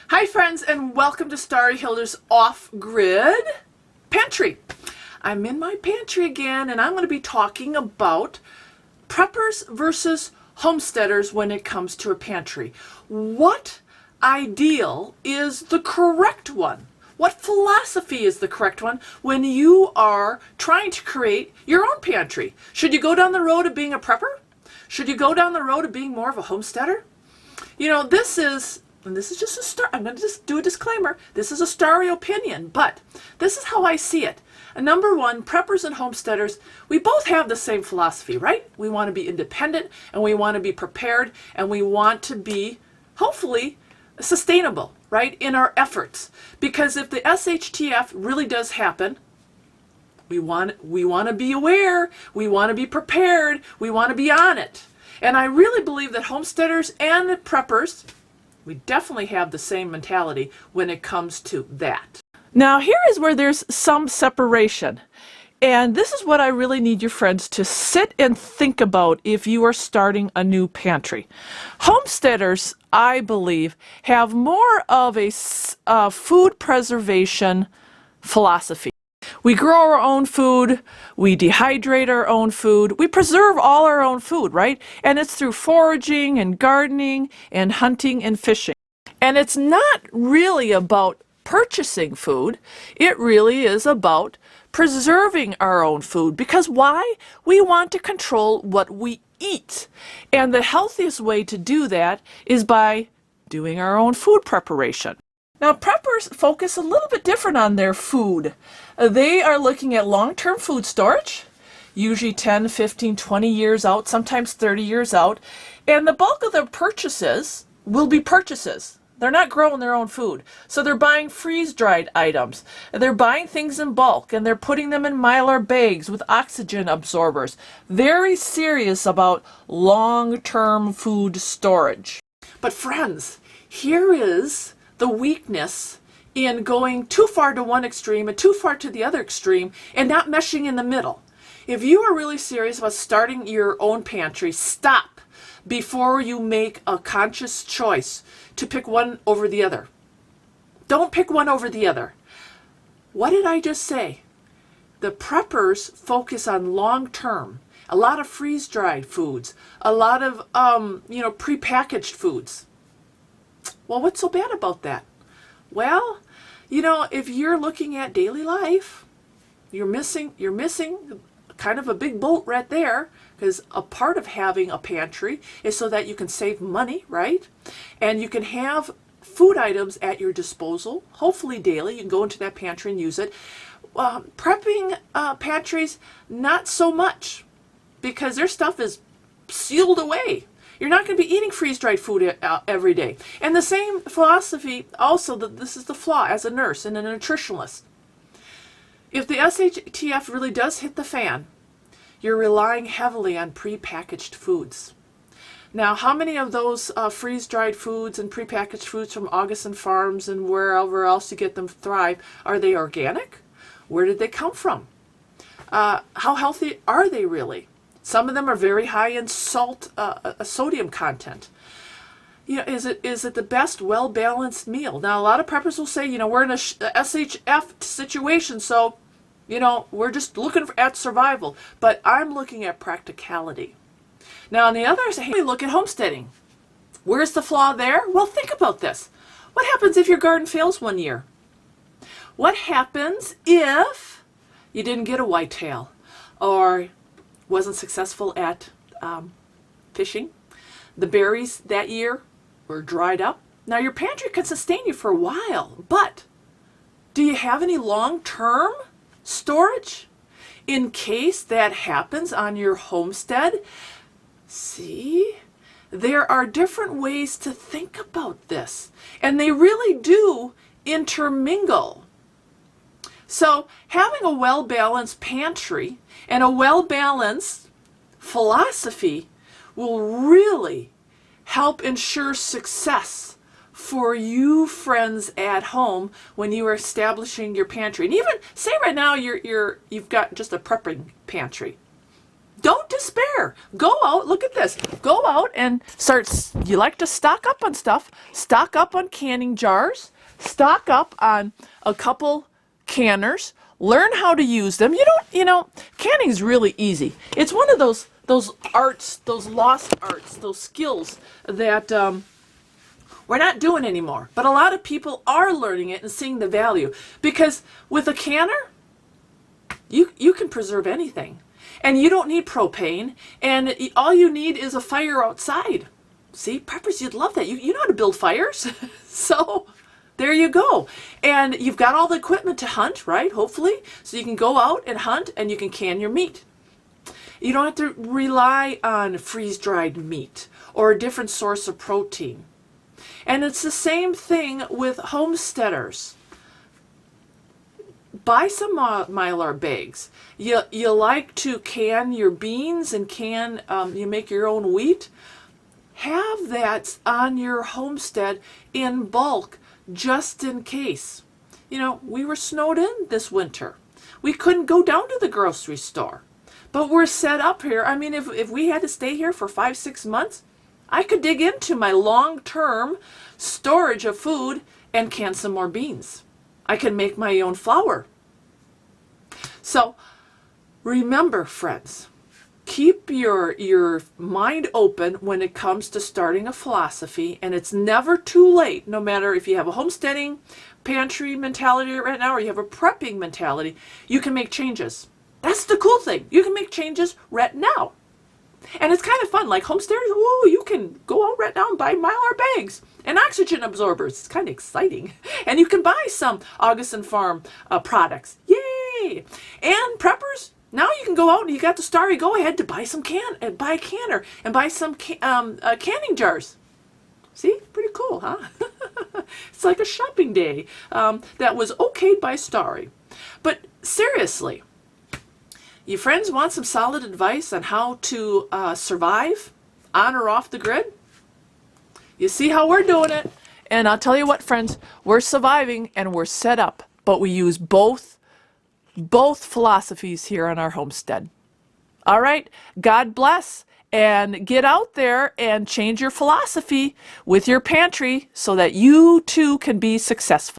Hi friends, and welcome to Starry Off-Grid Pantry. I'm in my pantry again, and I'm going to be talking about preppers versus homesteaders when it comes to a pantry. What ideal is the correct one? What philosophy is the correct one when you are trying to create your own pantry? Should you go down the road of being a prepper? Should you go down the road of being more of a homesteader? You know, this is just a start. I'm going to just do a disclaimer. This is a Starry opinion, but this is how I see it. Number one, preppers and homesteaders, we both have the same philosophy, right? We want to be independent, and we want to be prepared, and we want to be, hopefully, sustainable, right, in our efforts. Because if the SHTF really does happen, we want to be aware, we want to be prepared, we want to be on it. And I really believe that homesteaders and preppers, we definitely have the same mentality when it comes to that. Now here is where there's some separation. And this is what I really need your friends to sit and think about if you are starting a new pantry. Homesteaders, I believe, have more of a food preservation philosophy. We grow our own food, we dehydrate our own food, we preserve all our own food, right? And it's through foraging and gardening and hunting and fishing. And it's not really about purchasing food, it really is about preserving our own food. Because why? We want to control what we eat. And the healthiest way to do that is by doing our own food preparation. Now, preppers focus a little bit different on their food. They are looking at long-term food storage, usually 10, 15, 20 years out, sometimes 30 years out. And the bulk of their purchases will be purchases. They're not growing their own food. So they're buying freeze-dried items. They're buying things in bulk, and they're putting them in Mylar bags with oxygen absorbers. Very serious about long-term food storage. But friends, here is the weakness in going too far to one extreme and too far to the other extreme and not meshing in the middle. If you are really serious about starting your own pantry, stop before you make a conscious choice to pick one over the other. Don't pick one over the other. What did I just say? The preppers focus on long term. A lot of freeze-dried foods, a lot of prepackaged foods. Well, what's so bad about that? Well, if you're looking at daily life, you're missing kind of a big boat right there, because a part of having a pantry is so that you can save money, right? And you can have food items at your disposal, hopefully daily. You can go into that pantry and use it. Prepping pantries, not so much, because their stuff is sealed away. You're not going to be eating freeze-dried food every day. And the same philosophy also, this is the flaw as a nurse and a nutritionalist. If the SHTF really does hit the fan, you're relying heavily on prepackaged foods. Now, how many of those freeze-dried foods and prepackaged foods from Augustin Farms and wherever else you get them thrive, are they organic? Where did they come from? How healthy are they really? Some of them are very high in salt, sodium content. Is it the best well-balanced meal? Now, a lot of preppers will say, we're in a SHF situation, so, we're just looking at survival. But I'm looking at practicality. Now, on the other hand, we look at homesteading. Where's the flaw there? Well, think about this. What happens if your garden fails one year? What happens if you didn't get a whitetail, or wasn't successful at fishing? The berries that year were dried up. Now, your pantry can sustain you for a while, but do you have any long-term storage in case that happens on your homestead? See, there are different ways to think about this, and they really do intermingle. So having a well-balanced pantry and a well-balanced philosophy will really help ensure success for you friends at home when you are establishing your pantry. And even say right now you've got just a prepping pantry. Don't despair. Go out, look at this. Go out and you like to stock up on stuff. Stock up on canning jars. Stock up on a couple canners. Learn how to use them. Canning's really easy. It's one of those arts, those lost arts, those skills that we're not doing anymore. But a lot of people are learning it and seeing the value. Because with a canner, you can preserve anything. And you don't need propane. And all you need is a fire outside. See, preppers, you'd love that. You know how to build fires. So there you go. And you've got all the equipment to hunt, right? Hopefully. So you can go out and hunt and you can can your meat. You don't have to rely on freeze-dried meat or a different source of protein. And it's the same thing with Homesteaders. Buy some Mylar bags. You like to can your beans and you make your own wheat? Have that on your homestead in bulk just in case. We were snowed in this winter. We couldn't go down to the grocery store. But we're set up here. I mean, if we had to stay here for 5-6 months, I could dig into my long-term storage of food and can some more beans. I can make my own flour. So remember, friends, keep your mind open when it comes to starting a philosophy, and it's never too late, no matter if you have a homesteading, pantry mentality right now or you have a prepping mentality, you can make changes. That's the cool thing. You can make changes right now. And it's kind of fun, like Homesteaders, you can go out right now and buy Mylar bags and oxygen absorbers. It's kind of exciting. And you can buy some Augustin Farm products. Yay! And preppers, now you can go out and you got the Starry go-ahead to buy buy a canner and buy some canning jars. See? Pretty cool, huh? It's like a shopping day that was okayed by Starry. But seriously, you friends want some solid advice on how to survive on or off the grid? You see how we're doing it. And I'll tell you what, friends, we're surviving and we're set up, but we use both philosophies here on our homestead. All right, God bless, and get out there and change your philosophy with your pantry so that you too can be successful.